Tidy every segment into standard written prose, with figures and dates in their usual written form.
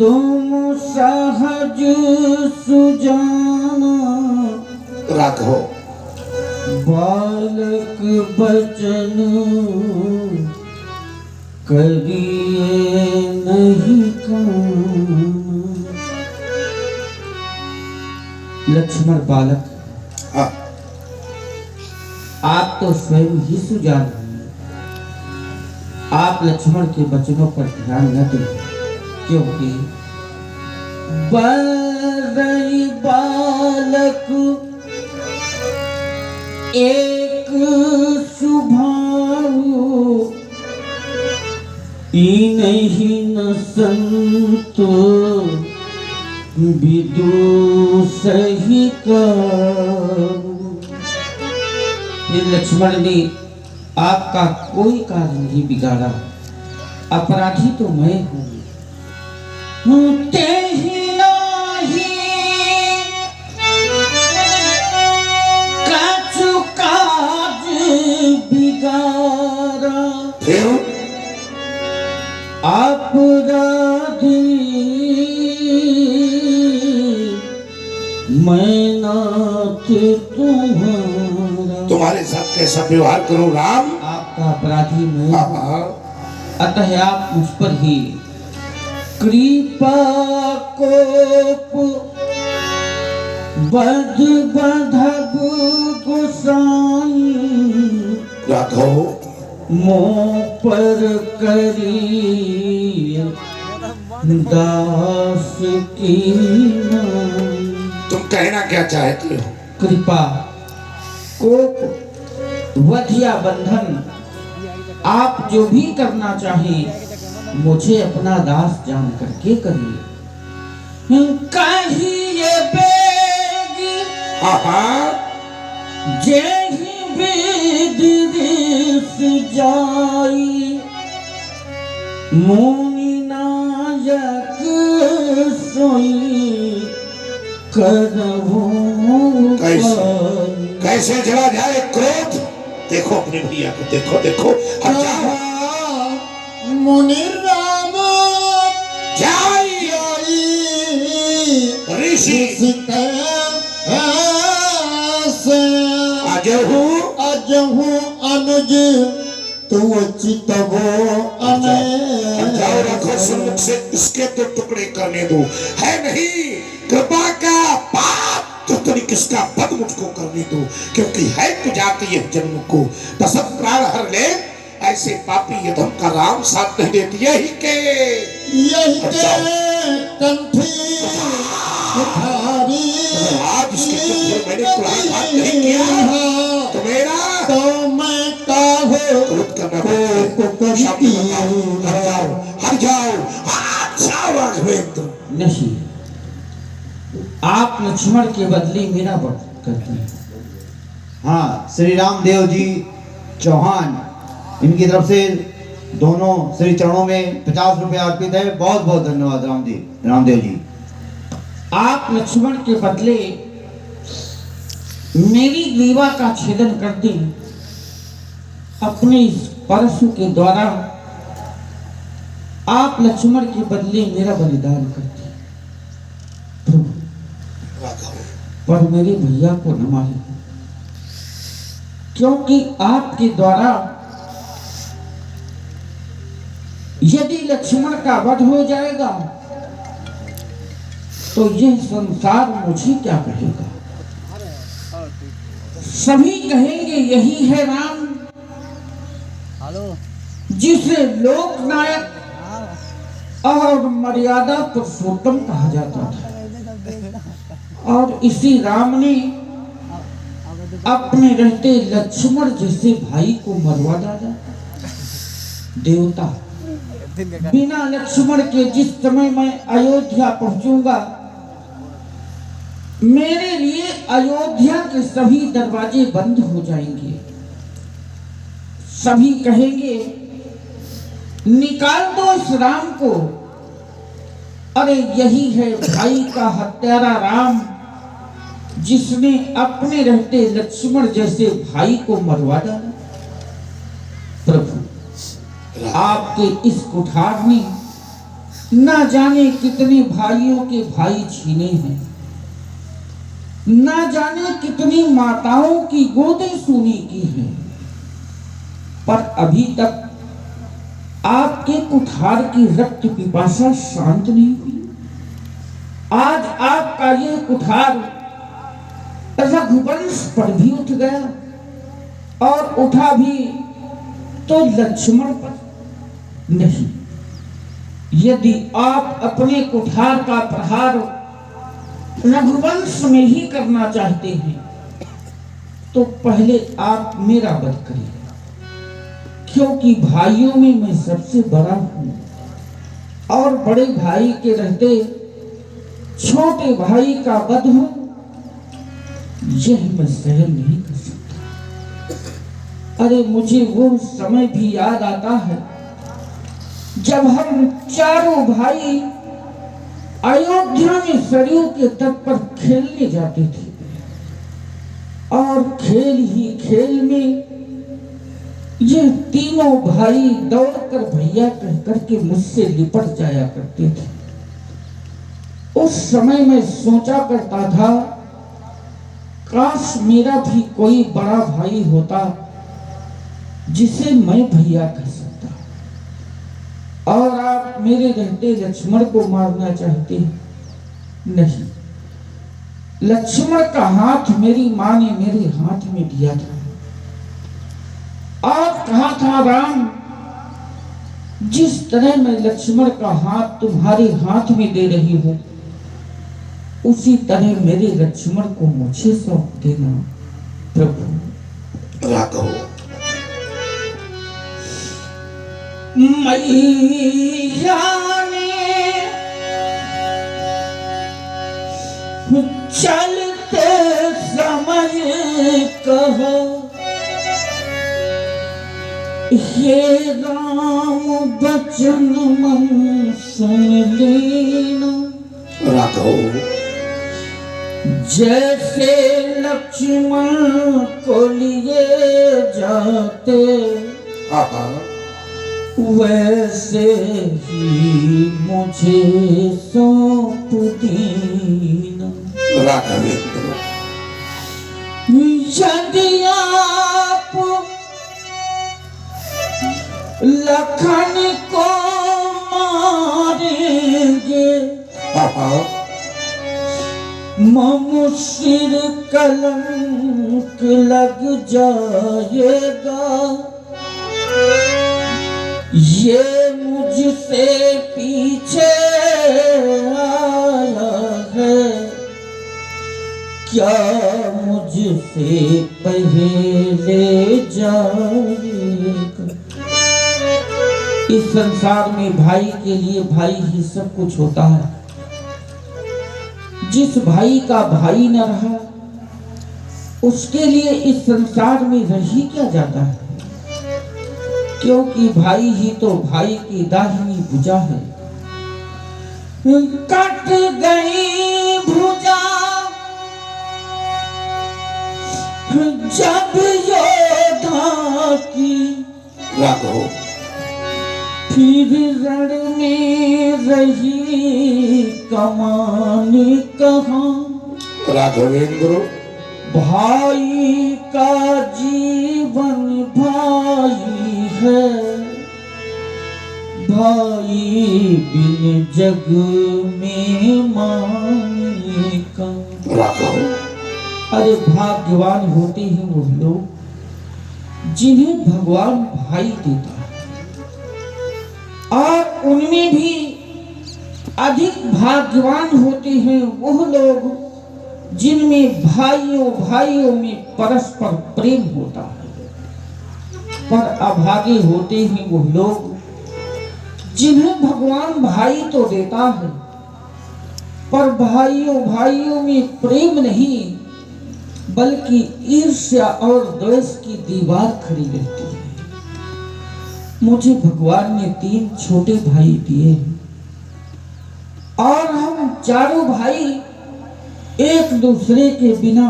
तुम सहज सुजाना राघव बालक बचन करिए नहीं काम। लक्ष्मण बालक, हाँ आप तो स्वयं ही सुजान हैं। आप लक्ष्मण के वचनों पर ध्यान न दें, क्योंकि बरई बालक एक सुभाऊ नहीं न संत विदु सही का। लक्ष्मण ने आपका कोई कार्य नहीं बिगाड़ा, अपराधी तो मैं हूँ। ते ही नाही काचु काज बिगाड़ा, अपराधी मैं नाथ तुम्हारा। तुम्हारे साथ कैसा व्यवहार करूं राम? आपका अपराधी मैं, हाँ। अतः आप मुझ पर ही कृपा कोप बध बंधब गोसाई राघव मोह पर करी दास की नाई। तुम कहना क्या चाहते हो? कृपा कोप वध या बंधन आप जो भी करना चाहें मुझे अपना दास जान करके करिए। कहिए बेग जेहि विदिश जाई, मुनि नायक सोई करहु कैसे जला जाए क्रोध। देखो अपने भैया को, देखो देखो। मुनि राम ऋषि अजहु अनुज तू चितवो जाओ रखो सम्मुख से, इसके तो टुकड़े करने दो। है नहीं कृपा का पाप तो तरी किसका पद मुझको करने दो, क्योंकि है तु जाती है जन्म को दशम प्राण हर ले। ऐसे पापी यदम का राम साथ नहीं देती। यही के कंठी उठारी आज इसके तो मैंने कुलाघात नहीं किया तो मेरा तो मैं काहे क्रोध करना हट जाओ राघवेंद्र। नहीं, आप लक्ष्मण के बदले मेरा वध करते हैं। हाँ, श्री रामदेव जी चौहान इनकी तरफ से दोनों श्री चरणों में 50 रुपए अर्पित है। बहुत बहुत धन्यवाद रामदेव जी। आप लक्ष्मण के बदले मेरी ग्रीवा का छेदन कर दें, अपने इस परशु के द्वारा आप लक्ष्मण के बदले मेरा बलिदान करते, पर मेरे भैया को न मारे, क्योंकि आपके द्वारा यदि लक्ष्मण का वध हो जाएगा तो यह संसार मुझे क्या कहेगा। सभी कहेंगे यही है राम जिसे लोकनायक और मर्यादा पुरुषोत्तम कहा जाता था, और इसी राम ने अपने रहते लक्ष्मण जैसे भाई को मरवा डाला। देवता, बिना लक्ष्मण के जिस समय मैं अयोध्या पहुंचूंगा, मेरे लिए अयोध्या के सभी दरवाजे बंद हो जाएंगे। सभी कहेंगे निकाल दो इस राम को। अरे यही है भाई का हत्यारा राम, जिसने अपने रहते लक्ष्मण जैसे भाई को मरवा डाला। प्रभु, आपके इस कुठार में ना जाने कितने भाइयों के भाई छीने हैं, ना जाने कितनी माताओं की गोदें सूनी की हैं, पर अभी तक आपके कुठार की रक्त पिपासा शांत नहीं हुई। आज आपका यह कुठार रघुवंश पर भी उठ गया, और उठा भी तो लक्ष्मण पर नहीं। यदि आप अपने कुठार का प्रहार रघुवंश में ही करना चाहते हैं, तो पहले आप मेरा वध करिए, क्योंकि भाइयों में मैं सबसे बड़ा हूं, और बड़े भाई के रहते छोटे भाई का वध हो, यह मैं सहन नहीं कर सकता। अरे मुझे वो समय भी याद आता है जब हम चारों भाई अयोध्या में सरयू के तट पर खेलने जाते थे, और खेल ही खेल में ये तीनों भाई दौड़कर भैया कह करके मुझसे लिपट जाया करते थे। उस समय मैं सोचा करता था, काश मेरा भी कोई बड़ा भाई होता जिसे मैं भैया कह सकता। और आप मेरे रहते लक्ष्मण को मारना चाहते हैं? नहीं, लक्ष्मण का हाथ मेरी मां ने मेरे हाथ में दिया था, और कहा था, राम, जिस तरह मैं लक्ष्मण का हाथ तुम्हारे हाथ में दे रही हूं, उसी तरह मेरे लक्ष्मण को मुझे सौंप देना प्रभु। राघव, मैया ने चलते समय कहा, हे राम बचन मन सुन लेना। राघव, जैसे लक्ष्मण को लिए जाते, वैसे ही मुझे सौंप देना। राघवेंद्र, यदि आप लखन को मारेंगे, मम सिर कलंक लग जाएगा। ये मुझसे पीछे आया है, क्या मुझसे पहले जाएगा। इस संसार में भाई के लिए भाई ही सब कुछ होता है। जिस भाई का भाई न रहा, उसके लिए इस संसार में रह ही क्या जाता है, क्योंकि भाई ही तो भाई की दाहिनी भुजा है। कट गई भुजा जब योद्धा की, राघव, फिर रण में रही कमान कहाँ। राघवेंद्र, भाई का जीवन भाई है, भाई बिन जग में माने का। राघव, अरे भाग्यवान होते हैं वो लोग जिन्हें भगवान भाई देता है, और उनमें भी अधिक भाग्यवान होते हैं वो लोग जिनमें भाइयों भाइयों में परस्पर प्रेम होता है। पर अभागे होते हैं वो लोग जिन्हें भगवान भाई तो देता है, पर भाइयों भाइयों में प्रेम नहीं, बल्कि ईर्ष्या और द्वेष की दीवार खड़ी रहती है। मुझे भगवान ने 3 छोटे भाई दिए हैं, और हम चारों भाई एक दूसरे के बिना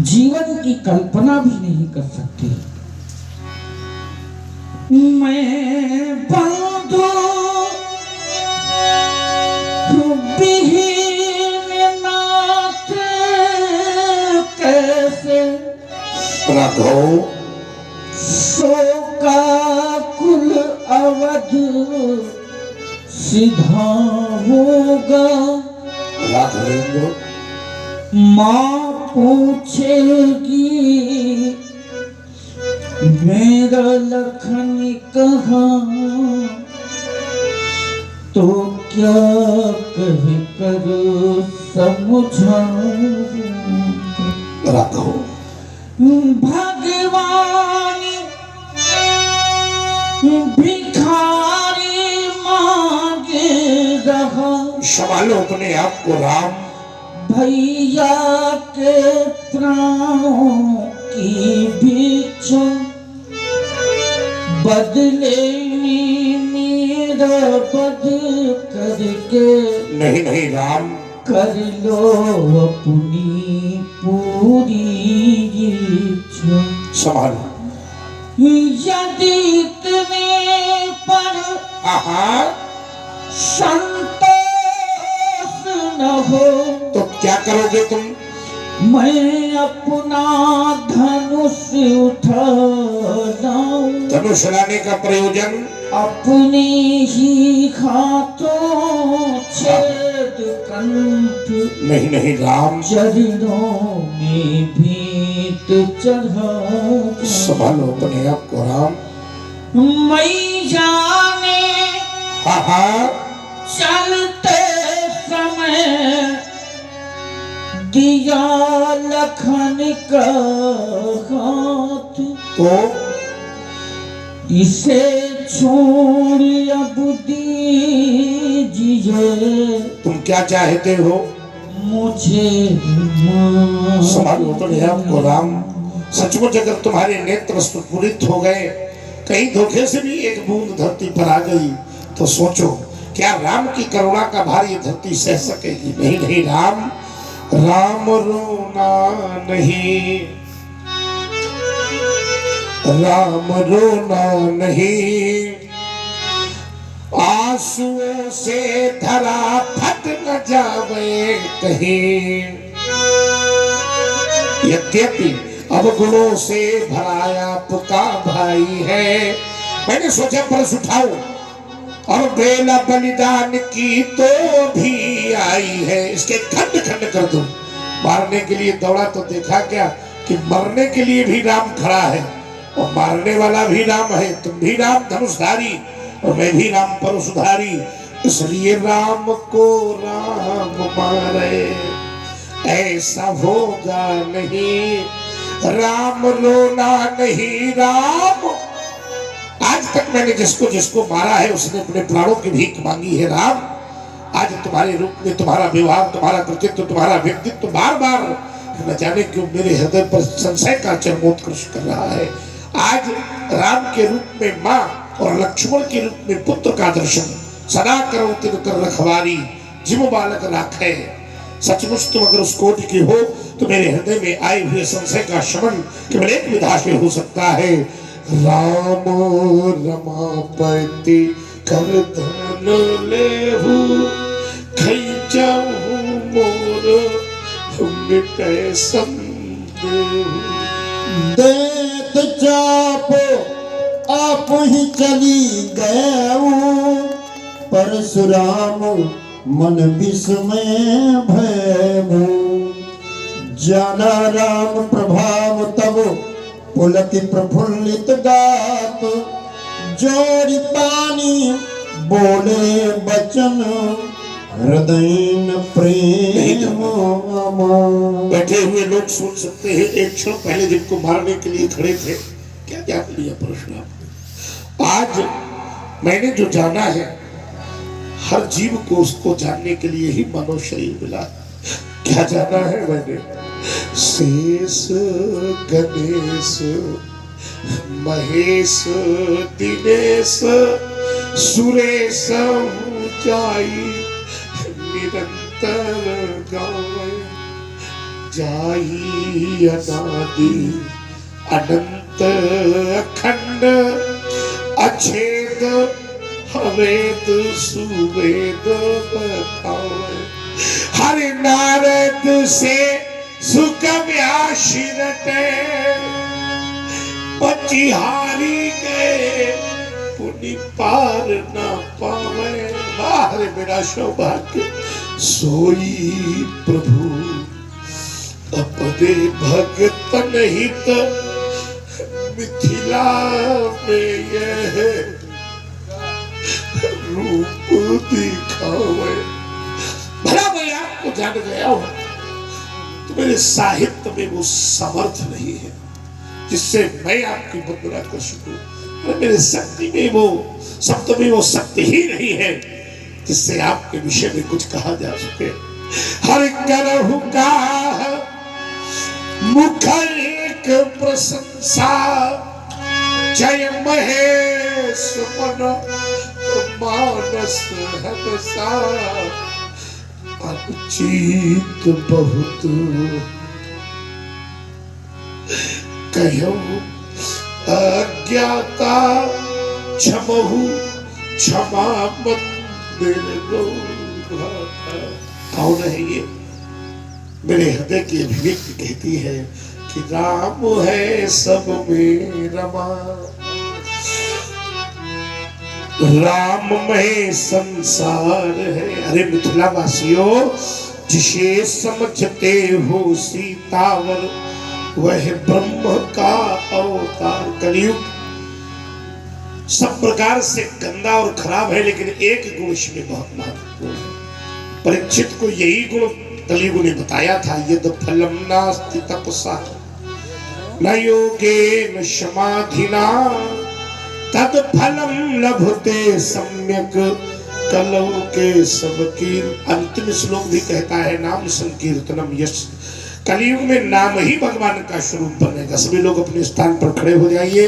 जीवन की कल्पना भी नहीं कर सकते। मैं बंधु विहीन नाथ कैसे राघव शोका कुल अवध सीधा होगा। राघवेंद्र माँ पूछेगी मेरा लखन कहाँ, तो क्या कह कर समझाऊं। राघव भगवान भिखारी मांगे रहा, संभालो अपने आप को राम। भैया के प्राणों की भिक्षा बदले मेरा बद करके नहीं नहीं राम, कर लो अपनी पूरी इच्छा। संभालो। यदि तुम्हें पर संतोष न हो, तो क्या करोगे तुम? मैं अपना धनुष उठा लाऊं, धनुष लाने का प्रयोजन अपने ही हाथों छेद कंठ नहीं नहीं राम, चरणों में भीत चढ़ा। संभालो अपने आप को राम। मैं जाने चलते समय दिया लखन का हाथ, तो इसे छोड़ अब दीजिए तुम क्या चाहते हो? मुझे। संभालो अपने आप को राम। सचमुच अगर तुम्हारे नेत्र स्फुरित हो गए, कहीं धोखे से भी एक बूंद धरती पर आ गई, तो सोचो क्या राम की करुणा का भार ये धरती सह सकेगी? नहीं नहीं राम, राम रोना नहीं, राम रोना नहीं, आंसुओं से धरा फट न जावे कहीं। यद्यपि अवगुणों से भरा आपका भाई है, मैंने सोचा परस उठाऊं और बेला बलिदान की तो भी आई है, इसके खंड खंड कर दूं। मारने के लिए दौड़ा तो देखा क्या कि मरने के लिए भी राम खड़ा है, और मारने वाला भी राम है। तुम भी राम धनुषधारी और मैं भी राम परशुधारी, इसलिए राम को राम मारे ऐसा होगा नहीं। राम रोना नहीं राम, आज तक मैंने जिसको जिसको मारा है उसने अपने प्राणों की भीख मांगी है राम। आज तुम्हारे रूप में तुम्हारा व्यवहार, तुम्हारा कृतित्व, तुम्हारा व्यक्तित्व बार बार न जाने क्यों मेरे हृदय पर संशय का चरमोत्कर्ष कर रहा है। आज राम के रूप में माँ और लक्ष्मण के रूप में पुत्र का दर्शन, सदा करो तिनकर रखवारी जिम बालक राखे। सचमुच तुम अगर उस कोटि की हो तो मेरे हृदय में आए हुए संशय का शमन केवल एक विधा से हो सकता है। राम रमापति कर धन लेहु, खैचाहु मोर मिटै संदेहु। देत चाप आप ही चली गए, परशुराम मन विस्मय भयभू। जाना राम प्रभाव तब पुलकित प्रफुल्लित गात, जोरी पानी बोले बचन हृदय प्रेम। बैठे हुए लोग सुन सकते हैं, एक क्षण पहले जिनको मारने के लिए खड़े थे क्या क्या लिया परशुराम। आज मैंने जो जाना है, हर जीव को उसको जानने के लिए ही मानव शरीर मिला। क्या जाना है मैंने? शेष गणेश महेश दिनेश सुरेश ऊंचाई निरंतर गावे। जाई अनादि अनंत अखंड अछेद हमें तो सुवेद बतावे। हरि नारद से सुकव्या शिरते पचिहारी गए पुनि पार न पावे। बाहर मेरा सौभाग्य सोई प्रभु अपने भगत हित मिथिला में यह रूप दिखावे। भला मैं आपको जान गया हूं तो मेरे साहित्य में वो समर्थ नहीं है जिससे मैं आपकी वंदना कर सकूं। मेरे शक्ति में वो शब्द में वो शक्ति ही नहीं है जिससे आपके विषय में कुछ कहा जा सके। हर करहु का मुख एक प्रशंसा जय महेश मन मानस हदसा अनुचित बहुत कहो अज्ञाता क्षमहु क्षमा मंदिर कौन है ये? मेरे हृदय की अभिव्यक्ति कहती है कि राम है सब में रमा, राम में संसार है। अरे मिथिला वासियों, जिसे समझते हो सीतावर वह ब्रह्म का अवतार। कलयुग सब प्रकार से गंदा और खराब है लेकिन एक गुण इसमें बहुत महत्वपूर्ण है। परीक्षित को यही गुण कलयुग ने बताया था, यद फलम नास्ति तपसा न योगेन समाधिना तद फलम लभते सम्यक कलौ के सब की। अंतिम श्लोक भी कहता है नाम संकीर्तनम यश। कलयुग में नाम ही भगवान का स्वरूप बनेगा। सभी लोग अपने स्थान पर खड़े हो जाइए।